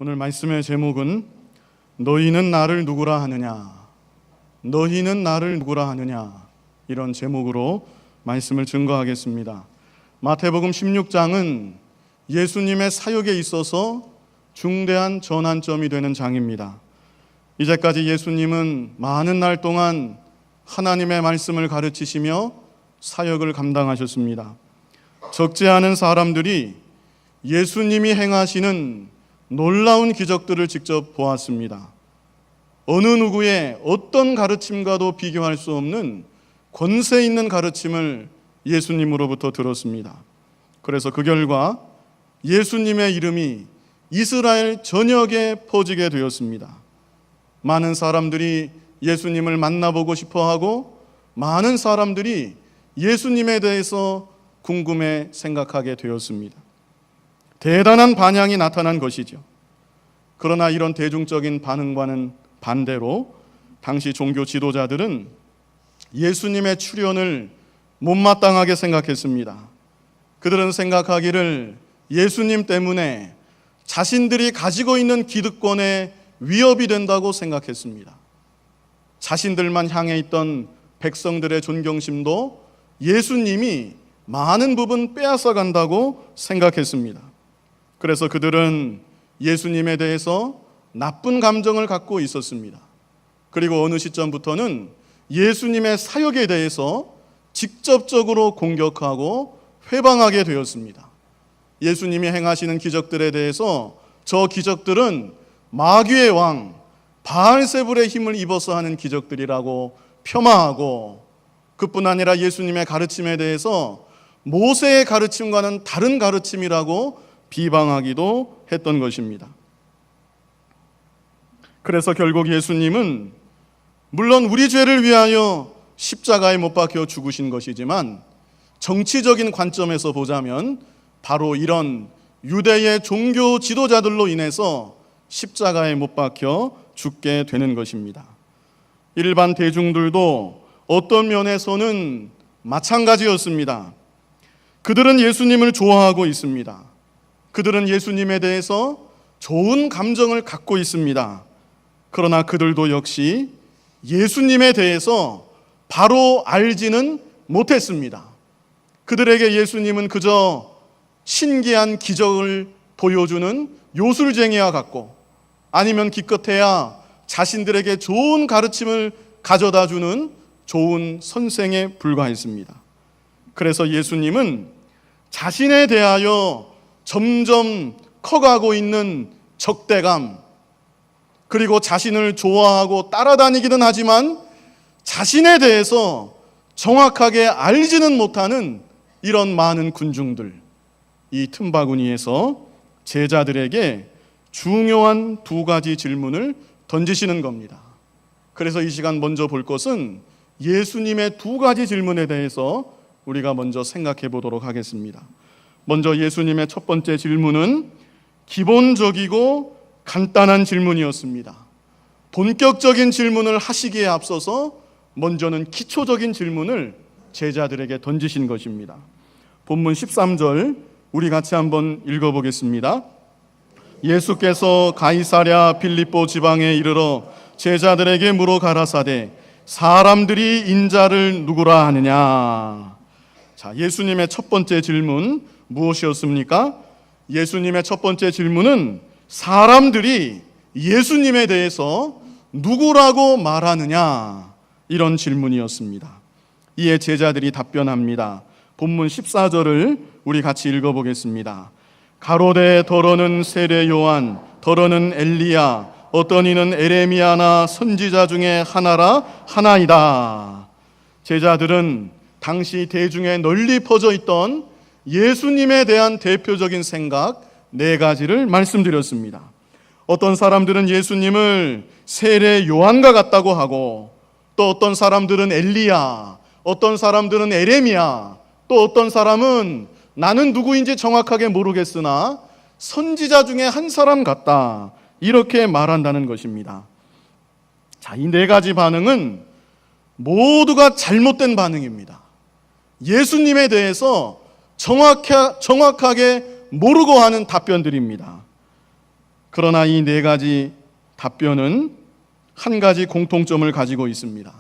오늘 말씀의 제목은 너희는 나를 누구라 하느냐, 너희는 나를 누구라 하느냐, 이런 제목으로 말씀을 증거하겠습니다. 마태복음 16장은 예수님의 사역에 있어서 중대한 전환점이 되는 장입니다. 이제까지 예수님은 많은 날 동안 하나님의 말씀을 가르치시며 사역을 감당하셨습니다. 적지 않은 사람들이 예수님이 행하시는 놀라운 기적들을 직접 보았습니다. 어느 누구의 어떤 가르침과도 비교할 수 없는 권세 있는 가르침을 예수님으로부터 들었습니다. 그래서 그 결과 예수님의 이름이 이스라엘 전역에 퍼지게 되었습니다. 많은 사람들이 예수님을 만나보고 싶어하고 많은 사람들이 예수님에 대해서 궁금해 생각하게 되었습니다. 대단한 반향이 나타난 것이죠. 그러나 이런 대중적인 반응과는 반대로 당시 종교 지도자들은 예수님의 출현을 못마땅하게 생각했습니다. 그들은 생각하기를 예수님 때문에 자신들이 가지고 있는 기득권에 위협이 된다고 생각했습니다. 자신들만 향해 있던 백성들의 존경심도 예수님이 많은 부분 빼앗아 간다고 생각했습니다. 그래서 그들은 예수님에 대해서 나쁜 감정을 갖고 있었습니다. 그리고 어느 시점부터는 예수님의 사역에 대해서 직접적으로 공격하고 회방하게 되었습니다. 예수님이 행하시는 기적들에 대해서 저 기적들은 마귀의 왕 바알세불의 힘을 입어서 하는 기적들이라고 폄하하고, 그뿐 아니라 예수님의 가르침에 대해서 모세의 가르침과는 다른 가르침이라고 비방하기도 했던 것입니다. 그래서 결국 예수님은 물론 우리 죄를 위하여 십자가에 못 박혀 죽으신 것이지만 정치적인 관점에서 보자면 바로 이런 유대의 종교 지도자들로 인해서 십자가에 못 박혀 죽게 되는 것입니다. 일반 대중들도 어떤 면에서는 마찬가지였습니다. 그들은 예수님을 좋아하고 있습니다. 그들은 예수님에 대해서 좋은 감정을 갖고 있습니다. 그러나 그들도 역시 예수님에 대해서 바로 알지는 못했습니다. 그들에게 예수님은 그저 신기한 기적을 보여주는 요술쟁이와 같고, 아니면 기껏해야 자신들에게 좋은 가르침을 가져다주는 좋은 선생에 불과했습니다. 그래서 예수님은 자신에 대하여 점점 커가고 있는 적대감, 그리고 자신을 좋아하고 따라다니기는 하지만 자신에 대해서 정확하게 알지는 못하는 이런 많은 군중들, 이 틈바구니에서 제자들에게 중요한 두 가지 질문을 던지시는 겁니다. 그래서 이 시간 먼저 볼 것은 예수님의 두 가지 질문에 대해서 우리가 먼저 생각해 보도록 하겠습니다. 먼저 예수님의 첫 번째 질문은 기본적이고 간단한 질문이었습니다. 본격적인 질문을 하시기에 앞서서 먼저는 기초적인 질문을 제자들에게 던지신 것입니다. 본문 13절 우리 같이 한번 읽어보겠습니다. 예수께서 가이사랴 빌립보 지방에 이르러 제자들에게 물어 가라사대 사람들이 인자를 누구라 하느냐. 자, 예수님의 첫 번째 질문 무엇이었습니까? 예수님의 첫 번째 질문은 사람들이 예수님에 대해서 누구라고 말하느냐, 이런 질문이었습니다. 이에 제자들이 답변합니다. 본문 14절을 우리 같이 읽어보겠습니다. 가로되 더러는 세례 요한, 더러는 엘리야, 어떤 이는 에레미야나 선지자 중에 하나이다. 제자들은 당시 대중에 널리 퍼져 있던 예수님에 대한 대표적인 생각 네 가지를 말씀드렸습니다. 어떤 사람들은 예수님을 세례 요한과 같다고 하고, 또 어떤 사람들은 엘리야, 어떤 사람들은 에레미야, 또 어떤 사람은 나는 누구인지 정확하게 모르겠으나 선지자 중에 한 사람 같다, 이렇게 말한다는 것입니다. 자, 이 네 가지 반응은 모두가 잘못된 반응입니다. 예수님에 대해서 정확하게 모르고 하는 답변들입니다. 그러나 이 네 가지 답변은 한 가지 공통점을 가지고 있습니다.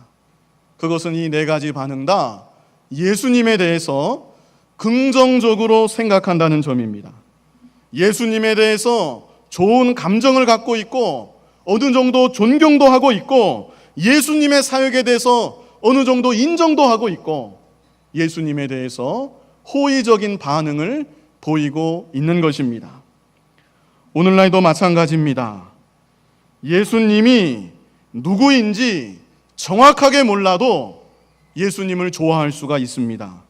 그것은 이 네 가지 반응 다 예수님에 대해서 긍정적으로 생각한다는 점입니다. 예수님에 대해서 좋은 감정을 갖고 있고 어느 정도 존경도 하고 있고 예수님의 사역에 대해서 어느 정도 인정도 하고 있고 예수님에 대해서 호의적인 반응을 보이고 있는 것입니다. 오늘날도 마찬가지입니다. 예수님이 누구인지 정확하게 몰라도 예수님을 좋아할 수가 있습니다.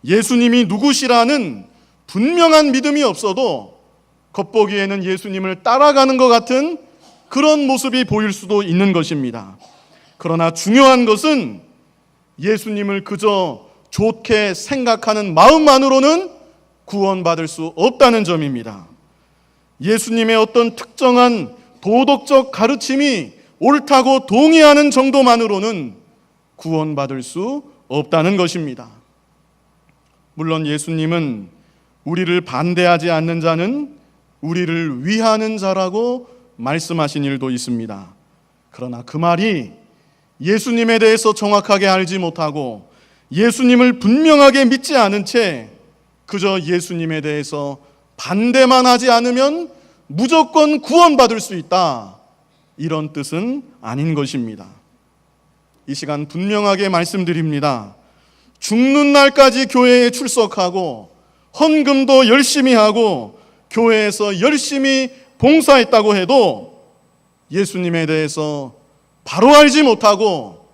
예수님이 누구시라는 분명한 믿음이 없어도 겉보기에는 예수님을 따라가는 것 같은 그런 모습이 보일 수도 있는 것입니다. 그러나 중요한 것은 예수님을 그저 좋게 생각하는 마음만으로는 구원받을 수 없다는 점입니다. 예수님의 어떤 특정한 도덕적 가르침이 옳다고 동의하는 정도만으로는 구원받을 수 없다는 것입니다. 물론 예수님은 우리를 반대하지 않는 자는 우리를 위하는 자라고 말씀하신 일도 있습니다. 그러나 그 말이 예수님에 대해서 정확하게 알지 못하고 예수님을 분명하게 믿지 않은 채 그저 예수님에 대해서 반대만 하지 않으면 무조건 구원받을 수 있다, 이런 뜻은 아닌 것입니다. 이 시간 분명하게 말씀드립니다. 죽는 날까지 교회에 출석하고 헌금도 열심히 하고 교회에서 열심히 봉사했다고 해도 예수님에 대해서 바로 알지 못하고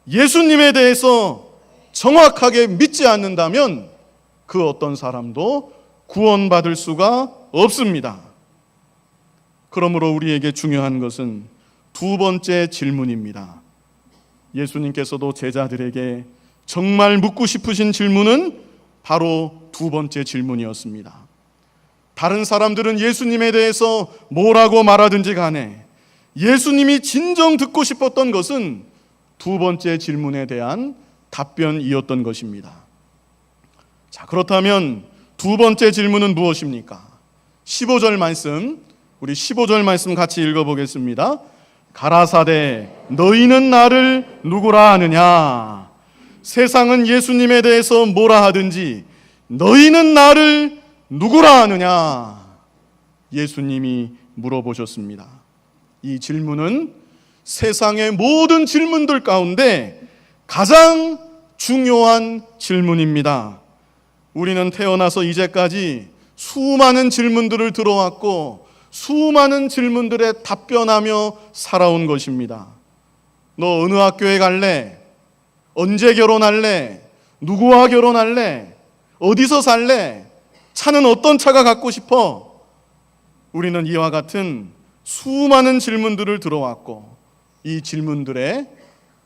예수님에 대해서 정확하게 믿지 않는다면 그 어떤 사람도 구원받을 수가 없습니다. 그러므로 우리에게 중요한 것은 두 번째 질문입니다. 예수님께서도 제자들에게 정말 묻고 싶으신 질문은 바로 두 번째 질문이었습니다. 다른 사람들은 예수님에 대해서 뭐라고 말하든지 간에 예수님이 진정 듣고 싶었던 것은 두 번째 질문에 대한 답변이었던 것입니다. 자, 그렇다면 두 번째 질문은 무엇입니까? 15절 말씀, 우리 15절 말씀 같이 읽어보겠습니다. 가라사대 너희는 나를 누구라 하느냐? 세상은 예수님에 대해서 뭐라 하든지 너희는 나를 누구라 하느냐? 예수님이 물어보셨습니다. 이 질문은 세상의 모든 질문들 가운데 가장 중요한 질문입니다. 우리는 태어나서 이제까지 수많은 질문들을 들어왔고 수많은 질문들에 답변하며 살아온 것입니다. 너 어느 학교에 갈래? 언제 결혼할래? 누구와 결혼할래? 어디서 살래? 차는 어떤 차가 갖고 싶어? 우리는 이와 같은 수많은 질문들을 들어왔고 이 질문들에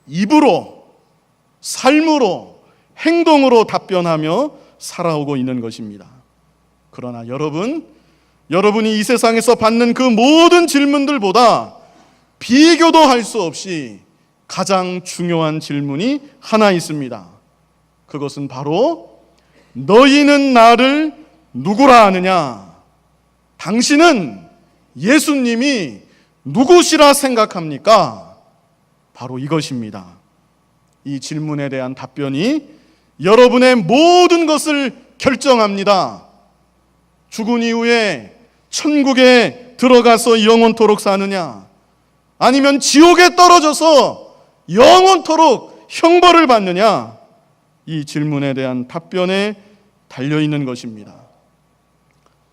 입으로, 삶으로, 행동으로 답변하며 살아오고 있는 것입니다. 그러나 여러분이 이 세상에서 받는 그 모든 질문들보다 비교도 할 수 없이 가장 중요한 질문이 하나 있습니다. 그것은 바로 너희는 나를 누구라 하느냐? 당신은 예수님이 누구시라 생각합니까? 바로 이것입니다. 이 질문에 대한 답변이 여러분의 모든 것을 결정합니다. 죽은 이후에 천국에 들어가서 영원토록 사느냐, 아니면 지옥에 떨어져서 영원토록 형벌을 받느냐, 이 질문에 대한 답변에 달려있는 것입니다.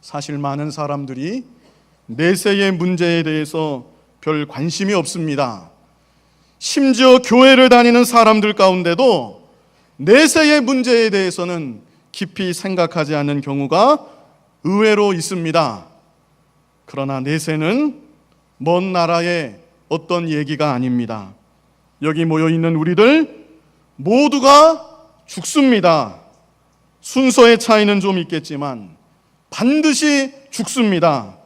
사실 많은 사람들이 내세의 문제에 대해서 별 관심이 없습니다. 심지어 교회를 다니는 사람들 가운데도 내세의 문제에 대해서는 깊이 생각하지 않는 경우가 의외로 있습니다. 그러나 내세는 먼 나라의 어떤 얘기가 아닙니다. 여기 모여있는 우리들 모두가 죽습니다. 순서의 차이는 좀 있겠지만 반드시 죽습니다.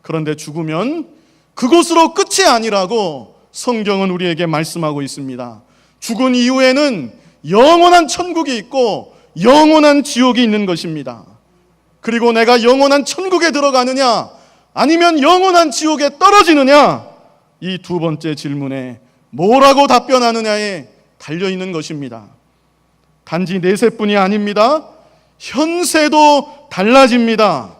그런데 죽으면 그것으로 끝이 아니라고 성경은 우리에게 말씀하고 있습니다. 죽은 이후에는 영원한 천국이 있고 영원한 지옥이 있는 것입니다. 그리고 내가 영원한 천국에 들어가느냐 아니면 영원한 지옥에 떨어지느냐? 이 두 번째 질문에 뭐라고 답변하느냐에 달려있는 것입니다. 단지 내세뿐이 아닙니다. 현세도 달라집니다.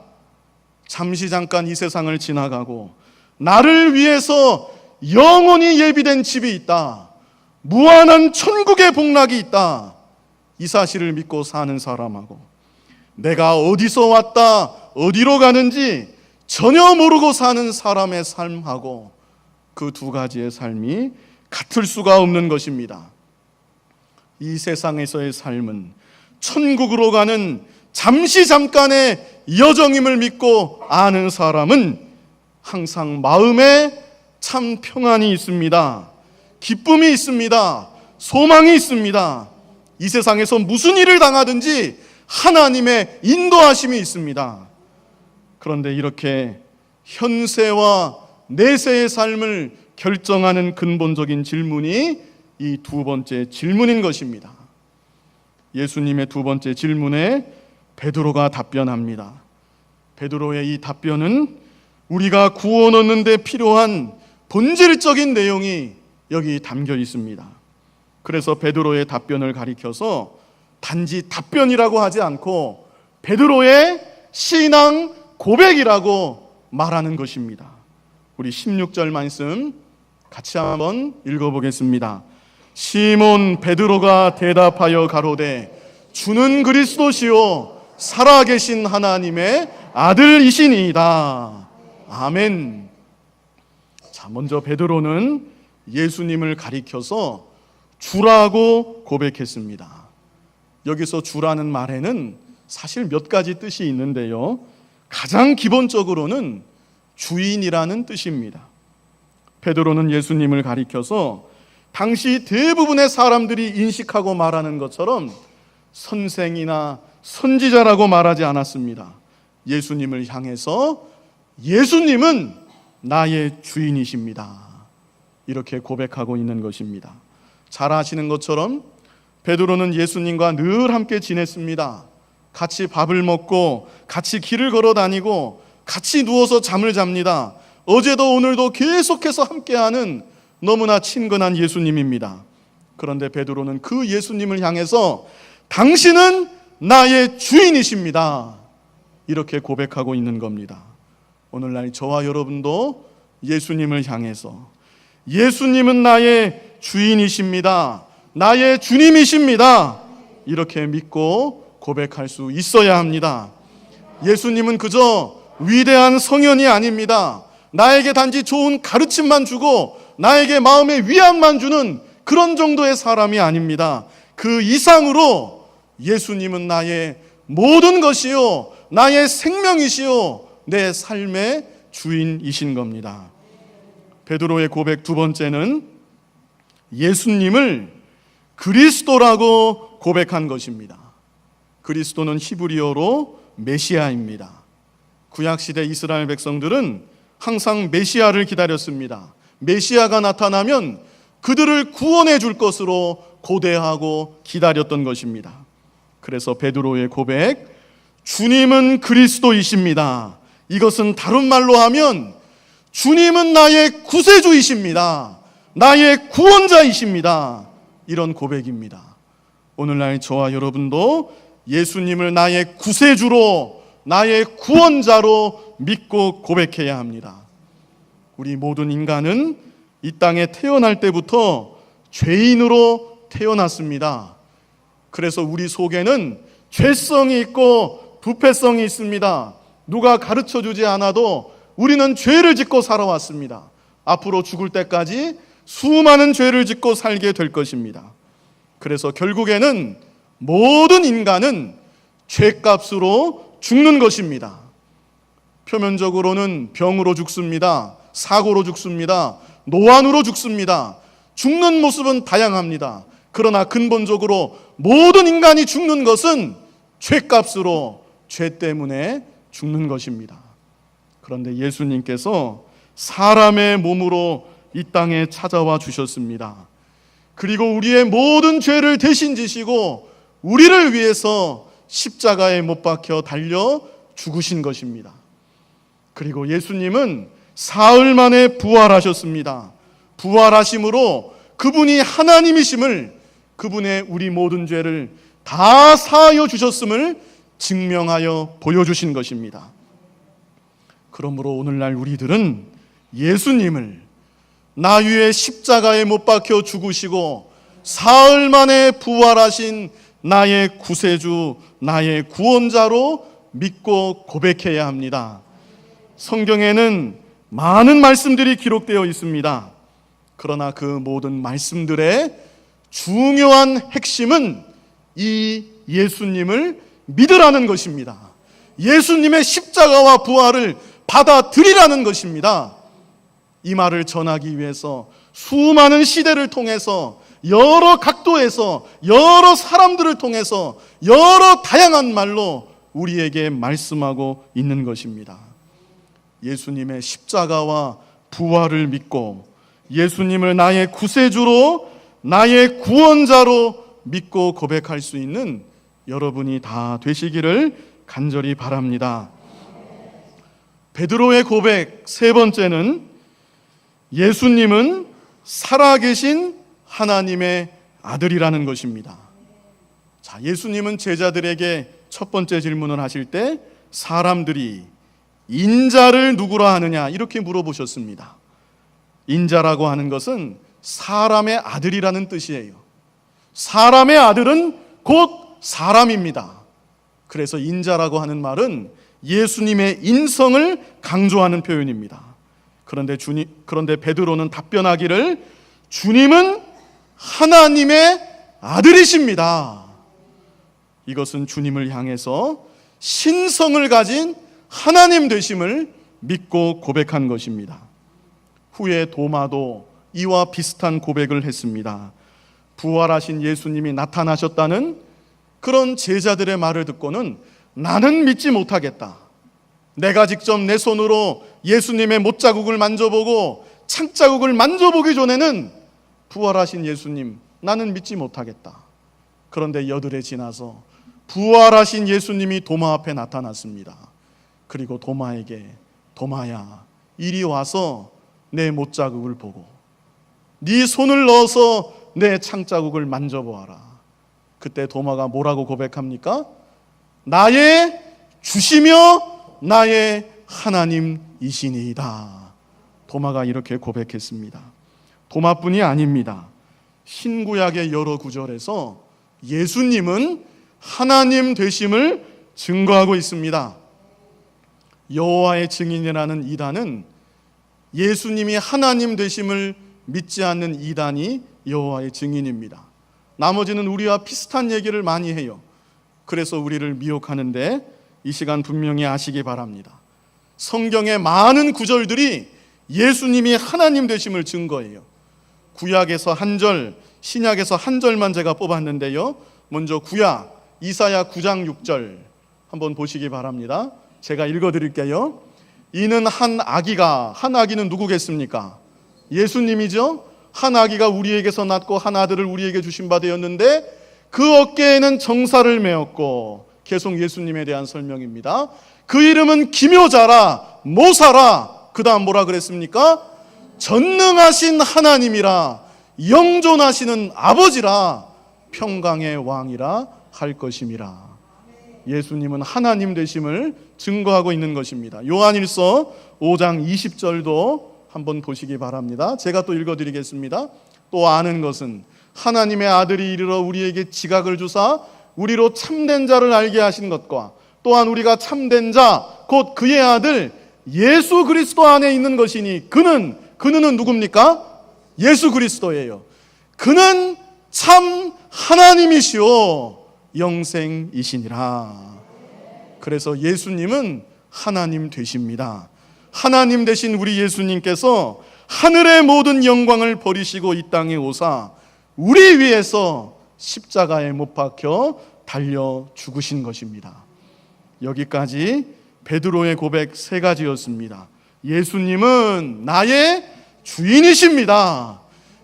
잠시 잠깐 이 세상을 지나가고 나를 위해서 영원히 예비된 집이 있다. 무한한 천국의 복락이 있다. 이 사실을 믿고 사는 사람하고 내가 어디서 왔다 어디로 가는지 전혀 모르고 사는 사람의 삶하고 그 두 가지의 삶이 같을 수가 없는 것입니다. 이 세상에서의 삶은 천국으로 가는 잠시 잠깐의 여정임을 믿고 아는 사람은 항상 마음에 참 평안이 있습니다. 기쁨이 있습니다. 소망이 있습니다. 이 세상에서 무슨 일을 당하든지 하나님의 인도하심이 있습니다. 그런데 이렇게 현세와 내세의 삶을 결정하는 근본적인 질문이 이 두 번째 질문인 것입니다. 예수님의 두 번째 질문에 베드로가 답변합니다. 베드로의 이 답변은 우리가 구원 얻는 데 필요한 본질적인 내용이 여기 담겨 있습니다. 그래서 베드로의 답변을 가리켜서 단지 답변이라고 하지 않고 베드로의 신앙 고백이라고 말하는 것입니다. 우리 16절 말씀 같이 한번 읽어보겠습니다. 시몬 베드로가 대답하여 가로되 주는 그리스도시요 살아계신 하나님의 아들이시니이다. 아멘. 자, 먼저 베드로는 예수님을 가리켜서 주라고 고백했습니다. 여기서 주라는 말에는 사실 몇 가지 뜻이 있는데요. 가장 기본적으로는 주인이라는 뜻입니다. 베드로는 예수님을 가리켜서 당시 대부분의 사람들이 인식하고 말하는 것처럼 선생이나 선지자라고 말하지 않았습니다. 예수님을 향해서 예수님은 나의 주인이십니다. 이렇게 고백하고 있는 것입니다. 잘 아시는 것처럼 베드로는 예수님과 늘 함께 지냈습니다. 같이 밥을 먹고 같이 길을 걸어 다니고 같이 누워서 잠을 잡니다. 어제도 오늘도 계속해서 함께하는 너무나 친근한 예수님입니다. 그런데 베드로는 그 예수님을 향해서 당신은 나의 주인이십니다. 이렇게 고백하고 있는 겁니다. 오늘날 저와 여러분도 예수님을 향해서 예수님은 나의 주인이십니다. 나의 주님이십니다. 이렇게 믿고 고백할 수 있어야 합니다. 예수님은 그저 위대한 성현이 아닙니다. 나에게 단지 좋은 가르침만 주고 나에게 마음의 위안만 주는 그런 정도의 사람이 아닙니다. 그 이상으로 예수님은 나의 모든 것이요 나의 생명이시요 내 삶의 주인이신 겁니다. 베드로의 고백 두 번째는 예수님을 그리스도라고 고백한 것입니다. 그리스도는 히브리어로 메시아입니다. 구약시대 이스라엘 백성들은 항상 메시아를 기다렸습니다. 메시아가 나타나면 그들을 구원해 줄 것으로 고대하고 기다렸던 것입니다. 그래서 베드로의 고백, 주님은 그리스도이십니다. 이것은 다른 말로 하면 주님은 나의 구세주이십니다. 나의 구원자이십니다. 이런 고백입니다. 오늘날 저와 여러분도 예수님을 나의 구세주로 나의 구원자로 믿고 고백해야 합니다. 우리 모든 인간은 이 땅에 태어날 때부터 죄인으로 태어났습니다. 그래서 우리 속에는 죄성이 있고 부패성이 있습니다. 누가 가르쳐주지 않아도 우리는 죄를 짓고 살아왔습니다. 앞으로 죽을 때까지 수많은 죄를 짓고 살게 될 것입니다. 그래서 결국에는 모든 인간은 죄값으로 죽는 것입니다. 표면적으로는 병으로 죽습니다. 사고로 죽습니다. 노안으로 죽습니다. 죽는 모습은 다양합니다. 그러나 근본적으로 모든 인간이 죽는 것은 죄값으로 죄 때문에 죽는 것입니다. 그런데 예수님께서 사람의 몸으로 이 땅에 찾아와 주셨습니다. 그리고 우리의 모든 죄를 대신 지시고 우리를 위해서 십자가에 못 박혀 달려 죽으신 것입니다. 그리고 예수님은 사흘 만에 부활하셨습니다. 부활하심으로 그분이 하나님이심을, 그분의 우리 모든 죄를 다 사하여 주셨음을 증명하여 보여주신 것입니다. 그러므로 오늘날 우리들은 예수님을 나 위에 십자가에 못 박혀 죽으시고 사흘 만에 부활하신 나의 구세주, 나의 구원자로 믿고 고백해야 합니다. 성경에는 많은 말씀들이 기록되어 있습니다. 그러나 그 모든 말씀들의 중요한 핵심은 이 예수님을 믿으라는 것입니다. 예수님의 십자가와 부활을 받아들이라는 것입니다. 이 말을 전하기 위해서 수많은 시대를 통해서 여러 각도에서 여러 사람들을 통해서 여러 다양한 말로 우리에게 말씀하고 있는 것입니다. 예수님의 십자가와 부활을 믿고 예수님을 나의 구세주로, 나의 구원자로 믿고 고백할 수 있는 여러분이 다 되시기를 간절히 바랍니다. 베드로의 고백 세 번째는 예수님은 살아계신 하나님의 아들이라는 것입니다. 자, 예수님은 제자들에게 첫 번째 질문을 하실 때 사람들이 인자를 누구라 하느냐 이렇게 물어보셨습니다. 인자라고 하는 것은 사람의 아들이라는 뜻이에요. 사람의 아들은 곧 사람입니다. 그래서 인자라고 하는 말은 예수님의 인성을 강조하는 표현입니다. 그런데 베드로는 답변하기를 주님은 하나님의 아들이십니다. 이것은 주님을 향해서 신성을 가진 하나님 되심을 믿고 고백한 것입니다. 후에 도마도 이와 비슷한 고백을 했습니다. 부활하신 예수님이 나타나셨다는 그런 제자들의 말을 듣고는 나는 믿지 못하겠다. 내가 직접 내 손으로 예수님의 못자국을 만져보고 창자국을 만져보기 전에는 부활하신 예수님 나는 믿지 못하겠다. 그런데 여드레 지나서 부활하신 예수님이 도마 앞에 나타났습니다. 그리고 도마에게 도마야 이리 와서 내 못자국을 보고 네 손을 넣어서 내 창자국을 만져보아라. 그때 도마가 뭐라고 고백합니까? 나의 주시며 나의 하나님이시니이다. 도마가 이렇게 고백했습니다. 도마뿐이 아닙니다. 신구약의 여러 구절에서 예수님은 하나님 되심을 증거하고 있습니다. 여호와의 증인이라는 이단은 예수님이 하나님 되심을 믿지 않는 이단이 여호와의 증인입니다. 나머지는 우리와 비슷한 얘기를 많이 해요. 그래서 우리를 미혹하는데 이 시간 분명히 아시기 바랍니다. 성경의 많은 구절들이 예수님이 하나님 되심을 증거해요. 구약에서 한 절, 신약에서 한 절만 제가 뽑았는데요. 먼저 구약 이사야 9장 6절 한번 보시기 바랍니다. 제가 읽어드릴게요. 이는 한 아기는 누구겠습니까? 예수님이죠. 한 아기가 우리에게서 낳고 한 아들을 우리에게 주신 바 되었는데 그 어깨에는 정사를 메었고, 계속 예수님에 대한 설명입니다. 그 이름은 기묘자라 모사라, 그 다음 뭐라 그랬습니까? 전능하신 하나님이라 영존하시는 아버지라 평강의 왕이라 할 것임이라. 예수님은 하나님 되심을 증거하고 있는 것입니다. 요한일서 5장 20절도 한번 보시기 바랍니다. 제가 또 읽어드리겠습니다. 또 아는 것은 하나님의 아들이 이르러 우리에게 지각을 주사 우리로 참된 자를 알게 하신 것과 또한 우리가 참된 자 곧 그의 아들 예수 그리스도 안에 있는 것이니 그는 누굽니까? 예수 그리스도예요. 그는 참 하나님이시오 영생이시니라. 그래서 예수님은 하나님 되십니다. 하나님 되신 우리 예수님께서 하늘의 모든 영광을 버리시고 이 땅에 오사 우리 위해서 십자가에 못 박혀 달려 죽으신 것입니다. 여기까지 베드로의 고백 세 가지였습니다. 예수님은 나의 주인이십니다.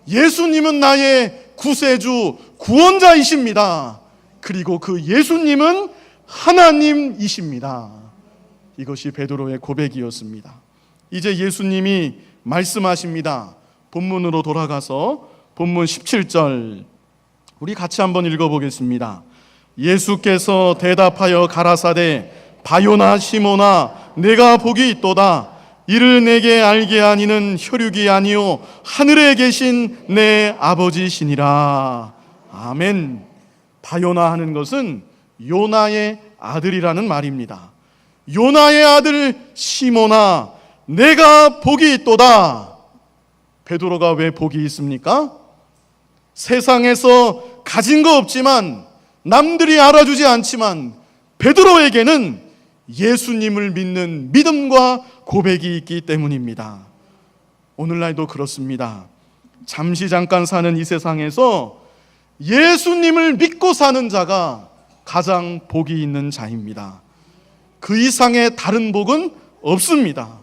예수님은 나의 구세주, 구원자이십니다. 그리고 그 예수님은 하나님이십니다. 이것이 베드로의 고백이었습니다. 이제 예수님이 말씀하십니다. 본문으로 돌아가서 본문 17절 우리 같이 한번 읽어보겠습니다. 예수께서 대답하여 가라사대 바요나 시몬아 내가 복이 있도다. 이를 내게 알게 하니는 혈육이 아니요 하늘에 계신 내 아버지시니라. 아멘. 바요나 하는 것은 요나의 아들이라는 말입니다. 요나의 아들 시몬아 내가 복이 있도다. 베드로가 왜 복이 있습니까? 세상에서 가진 거 없지만 남들이 알아주지 않지만 베드로에게는 예수님을 믿는 믿음과 고백이 있기 때문입니다. 오늘날도 그렇습니다. 잠시 잠깐 사는 이 세상에서 예수님을 믿고 사는 자가 가장 복이 있는 자입니다. 그 이상의 다른 복은 없습니다.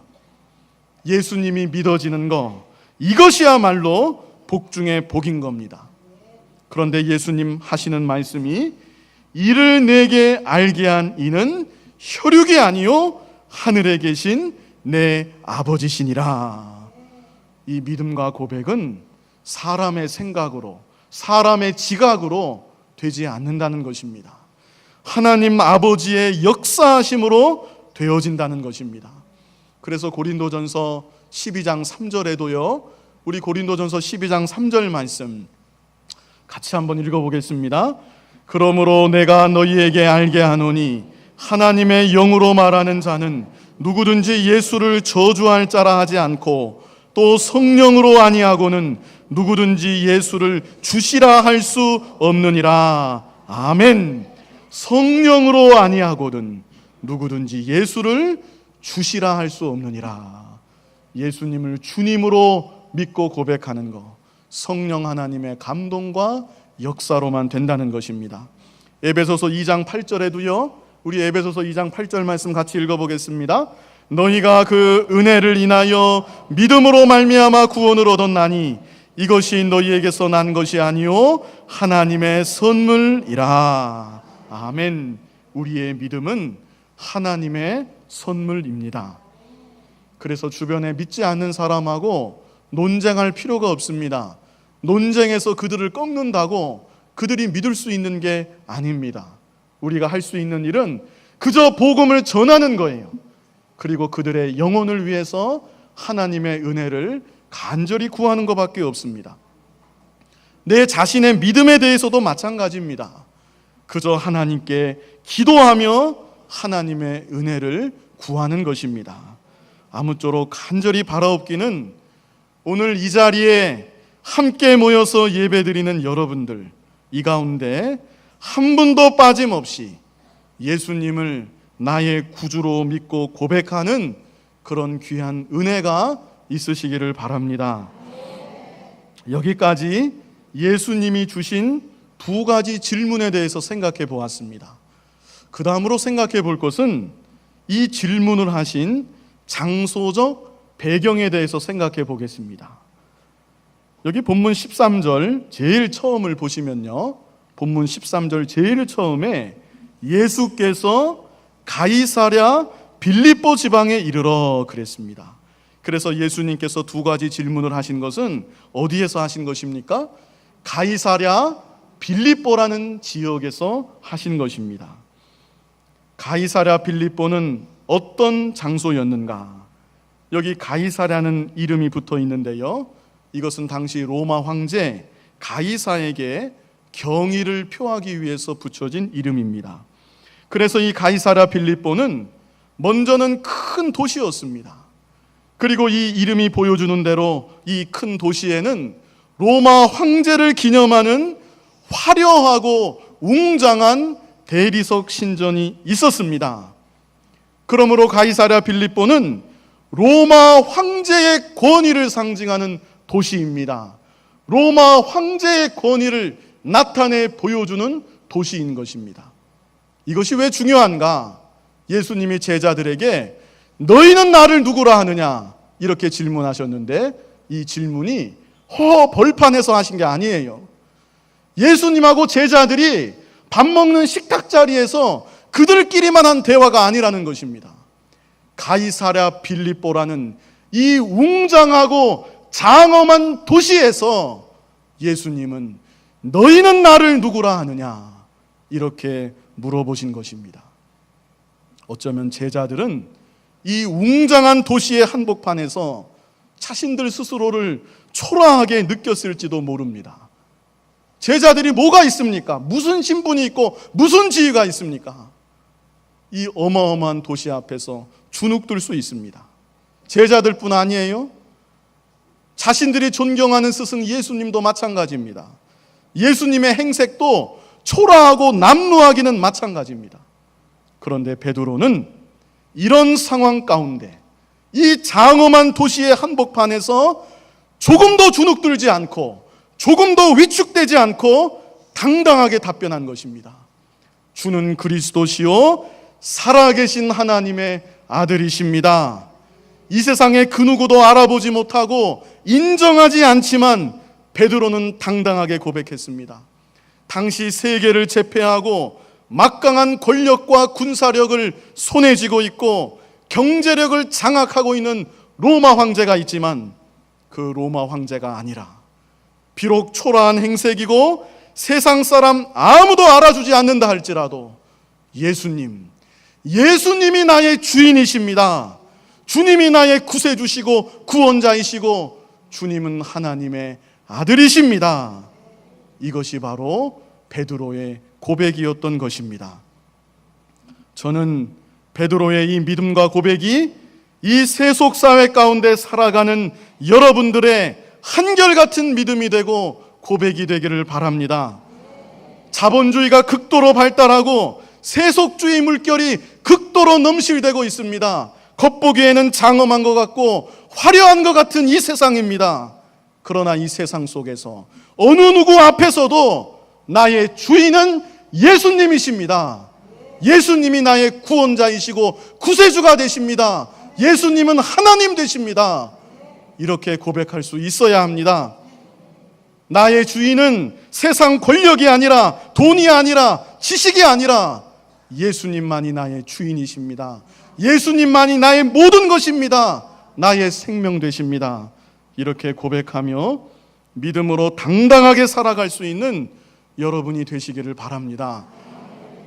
예수님이 믿어지는 것, 이것이야말로 복 중에 복인 겁니다. 그런데 예수님 하시는 말씀이 이를 내게 알게 한 이는 혈육이 아니요 하늘에 계신 내 아버지시니라. 이 믿음과 고백은 사람의 생각으로, 사람의 지각으로 되지 않는다는 것입니다. 하나님 아버지의 역사하심으로 되어진다는 것입니다. 그래서 고린도전서 12장 3절에도요 우리 고린도전서 12장 3절 말씀 같이 한번 읽어보겠습니다. 그러므로 내가 너희에게 알게 하노니 하나님의 영으로 말하는 자는 누구든지 예수를 저주할 자라 하지 않고 또 성령으로 아니하고는 누구든지 예수를 주시라 할 수 없느니라. 아멘. 성령으로 아니하거든 누구든지 예수를 주시라 할 수 없느니라. 예수님을 주님으로 믿고 고백하는 것, 성령 하나님의 감동과 역사로만 된다는 것입니다. 에베소서 2장 8절에도요 우리 에베소서 2장 8절 말씀 같이 읽어보겠습니다. 너희가 그 은혜를 인하여 믿음으로 말미암아 구원을 얻었나니 이것이 너희에게서 난 것이 아니요 하나님의 선물이라. 아멘. 우리의 믿음은 하나님의 선물입니다. 그래서 주변에 믿지 않는 사람하고 논쟁할 필요가 없습니다. 논쟁해서 그들을 꺾는다고 그들이 믿을 수 있는 게 아닙니다. 우리가 할 수 있는 일은 그저 복음을 전하는 거예요. 그리고 그들의 영혼을 위해서 하나님의 은혜를 간절히 구하는 것밖에 없습니다. 내 자신의 믿음에 대해서도 마찬가지입니다. 그저 하나님께 기도하며 하나님의 은혜를 구하는 것입니다. 아무쪼록 간절히 바라옵기는 오늘 이 자리에 함께 모여서 예배드리는 여러분들, 이 가운데 한 분도 빠짐없이 예수님을 나의 구주로 믿고 고백하는 그런 귀한 은혜가 있으시기를 바랍니다. 여기까지 예수님이 주신 두 가지 질문에 대해서 생각해 보았습니다. 그 다음으로 생각해 볼 것은 이 질문을 하신 장소적 배경에 대해서 생각해 보겠습니다. 여기 본문 13절 제일 처음을 보시면요, 본문 13절 제일 처음에 예수께서 가이사랴 빌립보 지방에 이르러 그랬습니다. 그래서 예수님께서 두 가지 질문을 하신 것은 어디에서 하신 것입니까? 가이사랴 빌립보라는 지역에서 하신 것입니다. 가이사랴 빌립보는 어떤 장소였는가? 여기 가이사랴는 이름이 붙어 있는데요, 이것은 당시 로마 황제 가이사에게 경의를 표하기 위해서 붙여진 이름입니다. 그래서 이 가이사랴 빌립보는 먼저는 큰 도시였습니다. 그리고 이 이름이 보여주는 대로 이 큰 도시에는 로마 황제를 기념하는 화려하고 웅장한 대리석 신전이 있었습니다. 그러므로 가이사랴 빌립보는 로마 황제의 권위를 상징하는 도시입니다. 로마 황제의 권위를 나타내 보여주는 도시인 것입니다. 이것이 왜 중요한가? 예수님이 제자들에게 너희는 나를 누구라 하느냐 이렇게 질문하셨는데 이 질문이 벌판에서 하신 게 아니에요. 예수님하고 제자들이 밥 먹는 식탁 자리에서 그들끼리만 한 대화가 아니라는 것입니다. 가이사랴 빌립보라는 이 웅장하고 장엄한 도시에서 예수님은 너희는 나를 누구라 하느냐 이렇게 물어보신 것입니다. 어쩌면 제자들은 이 웅장한 도시의 한복판에서 자신들 스스로를 초라하게 느꼈을지도 모릅니다. 제자들이 뭐가 있습니까? 무슨 신분이 있고 무슨 지위가 있습니까? 이 어마어마한 도시 앞에서 주눅들 수 있습니다. 제자들뿐 아니에요. 자신들이 존경하는 스승 예수님도 마찬가지입니다. 예수님의 행색도 초라하고 남루하기는 마찬가지입니다. 그런데 베드로는 이런 상황 가운데 이 장엄한 도시의 한복판에서 조금도 주눅들지 않고 조금도 위축되지 않고 당당하게 답변한 것입니다. 주는 그리스도시요 살아계신 하나님의 아들이십니다. 이 세상에 그 누구도 알아보지 못하고 인정하지 않지만 베드로는 당당하게 고백했습니다. 당시 세계를 제패하고 막강한 권력과 군사력을 손에 쥐고 있고 경제력을 장악하고 있는 로마 황제가 있지만 그 로마 황제가 아니라 비록 초라한 행색이고 세상 사람 아무도 알아주지 않는다 할지라도 예수님이 나의 주인이십니다. 주님이 나의 구세주시고 구원자이시고 주님은 하나님의 아들이십니다. 이것이 바로 베드로의 고백이었던 것입니다. 저는 베드로의 이 믿음과 고백이 이 세속사회 가운데 살아가는 여러분들의 한결같은 믿음이 되고 고백이 되기를 바랍니다. 자본주의가 극도로 발달하고 세속주의 물결이 극도로 넘실대고 있습니다. 겉보기에는 장엄한 것 같고 화려한 것 같은 이 세상입니다. 그러나 이 세상 속에서 어느 누구 앞에서도 나의 주인은 예수님이십니다. 예수님이 나의 구원자이시고 구세주가 되십니다. 예수님은 하나님 되십니다. 이렇게 고백할 수 있어야 합니다. 나의 주인은 세상 권력이 아니라 돈이 아니라 지식이 아니라 예수님만이 나의 주인이십니다. 예수님만이 나의 모든 것입니다. 나의 생명 되십니다. 이렇게 고백하며 믿음으로 당당하게 살아갈 수 있는 여러분이 되시기를 바랍니다.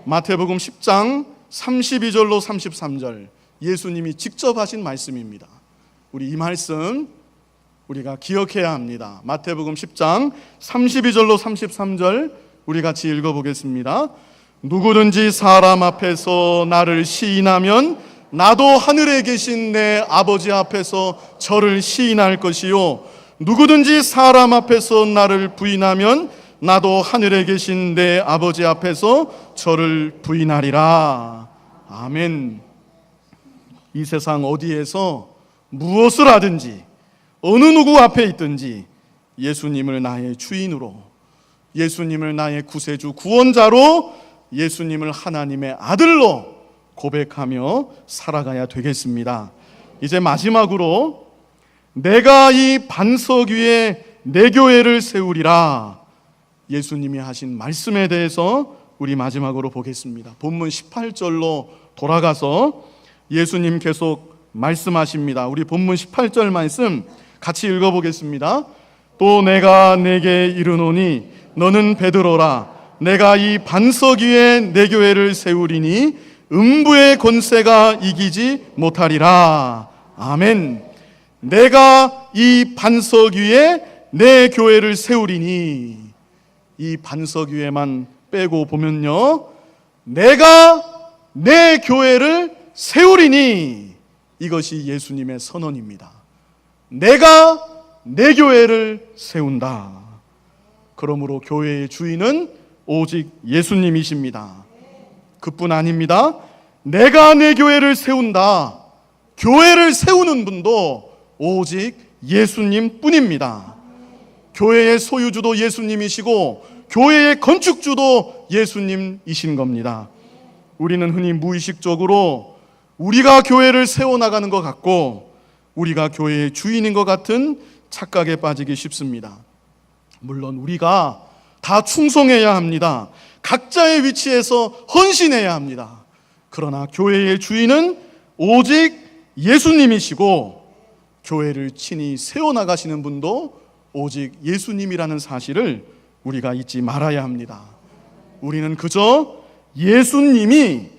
마태복음 10장 32절로 33절 예수님이 직접 하신 말씀입니다. 우리 이 말씀 우리가 기억해야 합니다. 마태복음 10장 32절로 33절 우리 같이 읽어보겠습니다. 누구든지 사람 앞에서 나를 시인하면 나도 하늘에 계신 내 아버지 앞에서 저를 시인할 것이요 누구든지 사람 앞에서 나를 부인하면 나도 하늘에 계신 내 아버지 앞에서 저를 부인하리라. 아멘. 이 세상 어디에서 무엇을 하든지 어느 누구 앞에 있든지 예수님을 나의 주인으로, 예수님을 나의 구세주 구원자로, 예수님을 하나님의 아들로 고백하며 살아가야 되겠습니다. 이제 마지막으로 내가 이 반석 위에 내 교회를 세우리라 예수님이 하신 말씀에 대해서 우리 마지막으로 보겠습니다. 본문 18절로 돌아가서 예수님 계속 말씀하십니다. 우리 본문 18절 말씀 같이 읽어보겠습니다. 또 내가 내게 이르노니 너는 베드로라 내가 이 반석 위에 내 교회를 세우리니 음부의 권세가 이기지 못하리라. 아멘. 내가 이 반석 위에 내 교회를 세우리니 이 반석 위에만 빼고 보면요 내가 내 교회를 세우리니 이것이 예수님의 선언입니다. 내가 내 교회를 세운다. 그러므로 교회의 주인은 오직 예수님이십니다. 그뿐 아닙니다. 내가 내 교회를 세운다. 교회를 세우는 분도 오직 예수님 뿐입니다. 교회의 소유주도 예수님이시고 교회의 건축주도 예수님이신 겁니다. 우리는 흔히 무의식적으로 우리가 교회를 세워나가는 것 같고 우리가 교회의 주인인 것 같은 착각에 빠지기 쉽습니다. 물론 우리가 다 충성해야 합니다. 각자의 위치에서 헌신해야 합니다. 그러나 교회의 주인은 오직 예수님이시고 교회를 친히 세워나가시는 분도 오직 예수님이라는 사실을 우리가 잊지 말아야 합니다. 우리는 그저 예수님의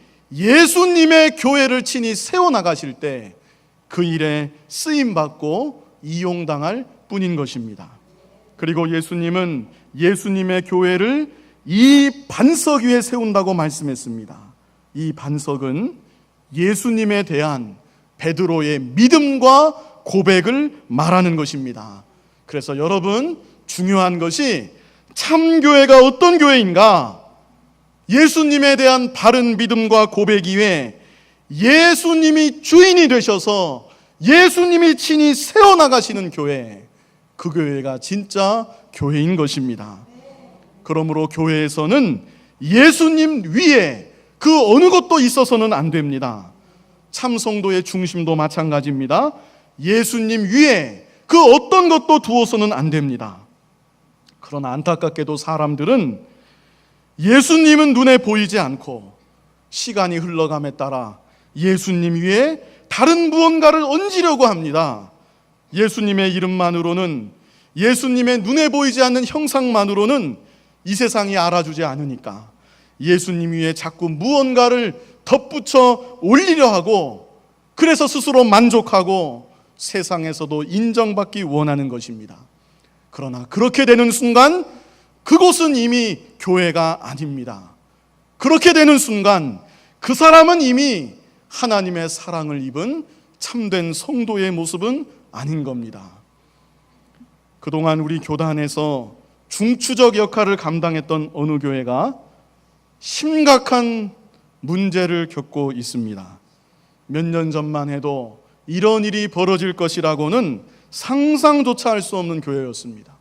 교회를 친히 세워나가실 때 그 일에 쓰임받고 이용당할 뿐인 것입니다. 그리고 예수님은 예수님의 교회를 이 반석 위에 세운다고 말씀했습니다. 이 반석은 예수님에 대한 베드로의 믿음과 고백을 말하는 것입니다. 그래서 여러분, 중요한 것이 참교회가 어떤 교회인가? 예수님에 대한 바른 믿음과 고백 이외에 예수님이 주인이 되셔서 예수님이 친히 세워나가시는 교회, 그 교회가 진짜 교회인 것입니다. 그러므로 교회에서는 예수님 위에 그 어느 것도 있어서는 안 됩니다. 참성도의 중심도 마찬가지입니다. 예수님 위에 그 어떤 것도 두어서는 안 됩니다. 그러나 안타깝게도 사람들은 예수님은 눈에 보이지 않고 시간이 흘러감에 따라 예수님 위에 다른 무언가를 얹으려고 합니다. 예수님의 이름만으로는, 예수님의 눈에 보이지 않는 형상만으로는 이 세상이 알아주지 않으니까 예수님 위에 자꾸 무언가를 덧붙여 올리려 하고, 그래서 스스로 만족하고 세상에서도 인정받기 원하는 것입니다. 그러나 그렇게 되는 순간 그곳은 이미 교회가 아닙니다. 그렇게 되는 순간 그 사람은 이미 하나님의 사랑을 입은 참된 성도의 모습은 아닌 겁니다. 그동안 우리 교단에서 중추적 역할을 감당했던 어느 교회가 심각한 문제를 겪고 있습니다. 몇 년 전만 해도 이런 일이 벌어질 것이라고는 상상조차 할 수 없는 교회였습니다.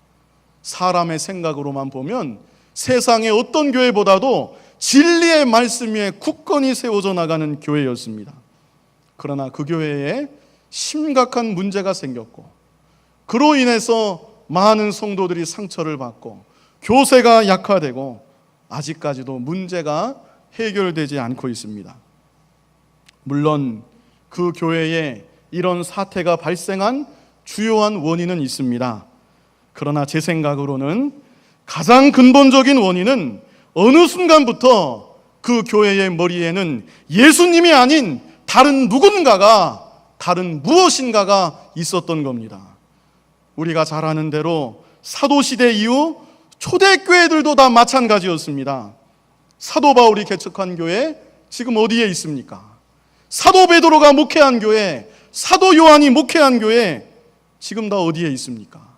사람의 생각으로만 보면 세상의 어떤 교회보다도 진리의 말씀 위에 굳건히 세워져 나가는 교회였습니다. 그러나 그 교회에 심각한 문제가 생겼고, 그로 인해서 많은 성도들이 상처를 받고 교세가 약화되고 아직까지도 문제가 해결되지 않고 있습니다. 물론 그 교회에 이런 사태가 발생한 주요한 원인은 있습니다. 그러나 제 생각으로는 가장 근본적인 원인은 어느 순간부터 그 교회의 머리에는 예수님이 아닌 다른 누군가가, 다른 무엇인가가 있었던 겁니다. 우리가 잘 아는 대로 사도시대 이후 초대교회들도 다 마찬가지였습니다. 사도 바울이 개척한 교회 지금 어디에 있습니까? 사도 베드로가 목회한 교회, 사도 요한이 목회한 교회 지금 다 어디에 있습니까?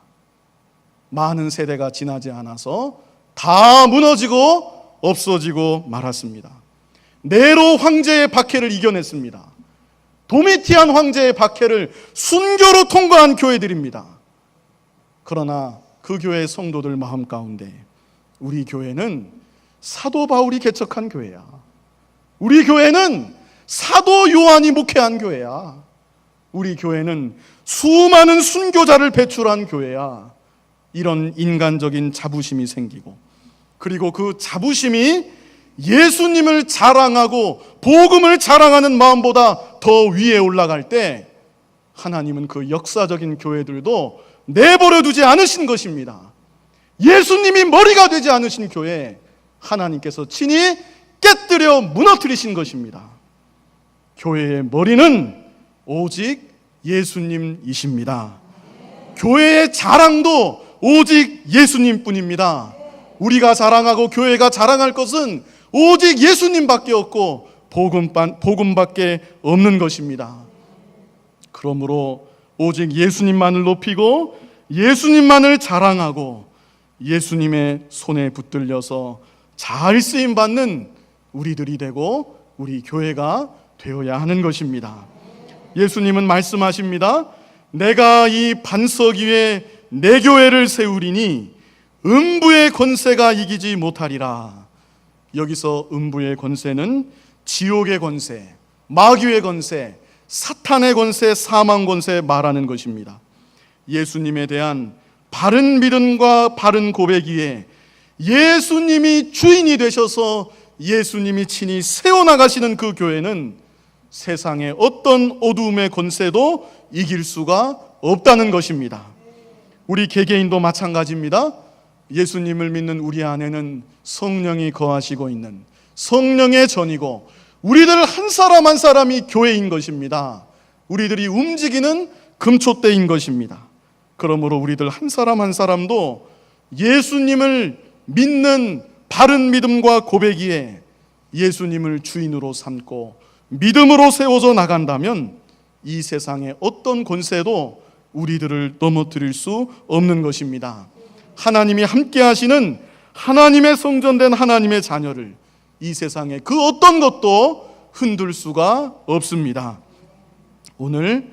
많은 세대가 지나지 않아서 다 무너지고 없어지고 말았습니다. 네로 황제의 박해를 이겨냈습니다. 도미티안 황제의 박해를 순교로 통과한 교회들입니다. 그러나 그 교회의 성도들 마음 가운데 우리 교회는 사도 바울이 개척한 교회야. 우리 교회는 사도 요한이 목회한 교회야. 우리 교회는 수많은 순교자를 배출한 교회야. 이런 인간적인 자부심이 생기고, 그리고 그 자부심이 예수님을 자랑하고 복음을 자랑하는 마음보다 더 위에 올라갈 때 하나님은 그 역사적인 교회들도 내버려 두지 않으신 것입니다. 예수님이 머리가 되지 않으신 교회 하나님께서 친히 깨뜨려 무너뜨리신 것입니다. 교회의 머리는 오직 예수님이십니다. 교회의 자랑도 오직 예수님뿐입니다. 우리가 자랑하고 교회가 자랑할 것은 오직 예수님밖에 없고 복음밖에 없는 것입니다. 그러므로 오직 예수님만을 높이고 예수님만을 자랑하고 예수님의 손에 붙들려서 잘 쓰임받는 우리들이 되고 우리 교회가 되어야 하는 것입니다. 예수님은 말씀하십니다. 내가 이 반석 위에 내 교회를 세우리니 음부의 권세가 이기지 못하리라. 여기서 음부의 권세는 지옥의 권세, 마귀의 권세, 사탄의 권세, 사망 권세 말하는 것입니다. 예수님에 대한 바른 믿음과 바른 고백 위에 예수님이 주인이 되셔서 예수님이 친히 세워나가시는 그 교회는 세상의 어떤 어두움의 권세도 이길 수가 없다는 것입니다. 우리 개개인도 마찬가지입니다. 예수님을 믿는 우리 안에는 성령이 거하시고 있는 성령의 전이고, 우리들 한 사람 한 사람이 교회인 것입니다. 우리들이 움직이는 금초대인 것입니다. 그러므로 우리들 한 사람 한 사람도 예수님을 믿는 바른 믿음과 고백이에 예수님을 주인으로 삼고 믿음으로 세워져 나간다면 이 세상의 어떤 권세도 우리들을 넘어뜨릴 수 없는 것입니다. 하나님이 함께 하시는 하나님의 성전된 하나님의 자녀를 이 세상에 그 어떤 것도 흔들 수가 없습니다. 오늘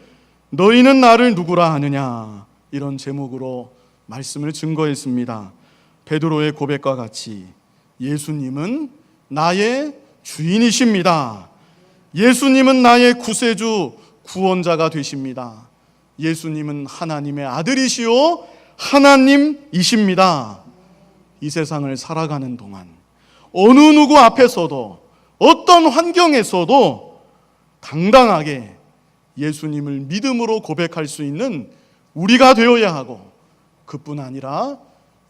너희는 나를 누구라 하느냐, 이런 제목으로 말씀을 증거했습니다. 베드로의 고백과 같이 예수님은 나의 주인이십니다. 예수님은 나의 구세주, 구원자가 되십니다. 예수님은 하나님의 아들이시오 하나님이십니다. 이 세상을 살아가는 동안 어느 누구 앞에서도 어떤 환경에서도 당당하게 예수님을 믿음으로 고백할 수 있는 우리가 되어야 하고, 그뿐 아니라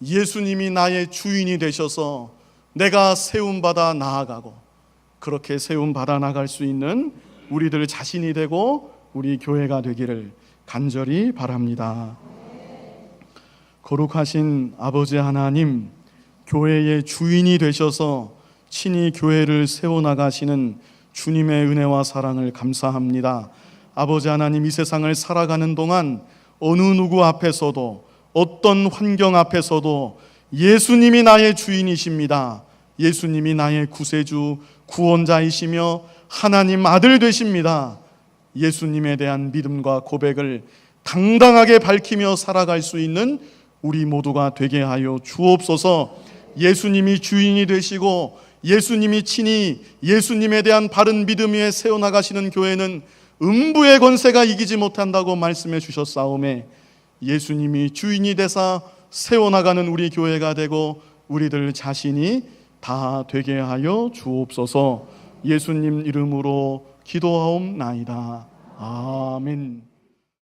예수님이 나의 주인이 되셔서 내가 세움받아 나아가고, 그렇게 세움받아 나갈 수 있는 우리들 자신이 되고 우리 교회가 되기를 간절히 바랍니다. 거룩하신 아버지 하나님, 교회의 주인이 되셔서 친히 교회를 세워나가시는 주님의 은혜와 사랑을 감사합니다. 아버지 하나님, 이 세상을 살아가는 동안 어느 누구 앞에서도 어떤 환경 앞에서도 예수님이 나의 주인이십니다. 예수님이 나의 구세주, 구원자이시며 하나님 아들 되십니다. 예수님에 대한 믿음과 고백을 당당하게 밝히며 살아갈 수 있는 우리 모두가 되게 하여 주옵소서. 예수님이 주인이 되시고 예수님이 친히 예수님에 대한 바른 믿음 위에 세워나가시는 교회는 음부의 권세가 이기지 못한다고 말씀해 주셨사오매, 예수님이 주인이 되사 세워나가는 우리 교회가 되고 우리들 자신이 다 되게 하여 주옵소서. 예수님 이름으로 기도하옵나이다. 아멘.